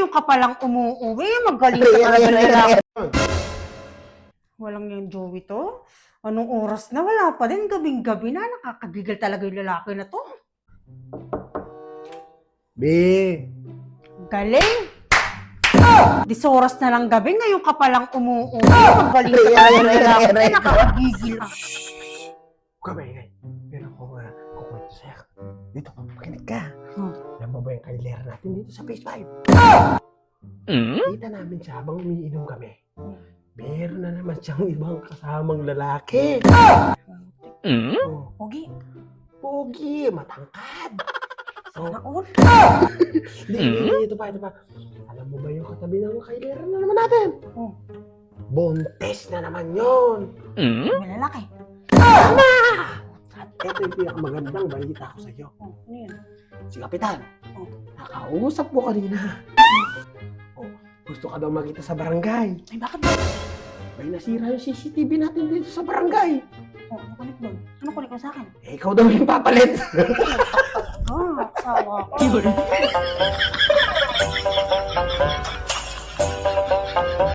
Yung ka palang umuuwi, magaling ka talaga lalaki. Walang yung Joey to. Anong oras na? Wala pa din. Gabing-gabi na. Nakakagigil talaga yung lalaki na to. Be! Galing! 10 oras na lang gabi, ngayon ka palang umuuwi. Magaling ka talaga yung lalaki. Nakakagigil. Huwag ka maingay. Pero ako nga, kukwento sa'yo. Dito, makinig ka. Alam mo ba yung kailera natin dito sa Phase 5? Kita namin siya habang umiinom kami. Meron na naman siyang ibang kasamang lalaki. Pogi. Pogi, matangkad. Sana all. Hindi, ito pa. Alam mo ba yung katabi ng kailera na naman natin? Bontes na naman yun. May lalaki. At ito yung pinakamagandang balita ko sa'yo. Ano yun? Si Kapitan, nakausap mo kanina. Gusto ka daw makita sa barangay. Ay, bakit ba? May nasira yung CCTV natin dito sa barangay. Ano kulit doon? Ano kulit mo sa akin? Eh, ikaw daw yung papalit. Sawa ko.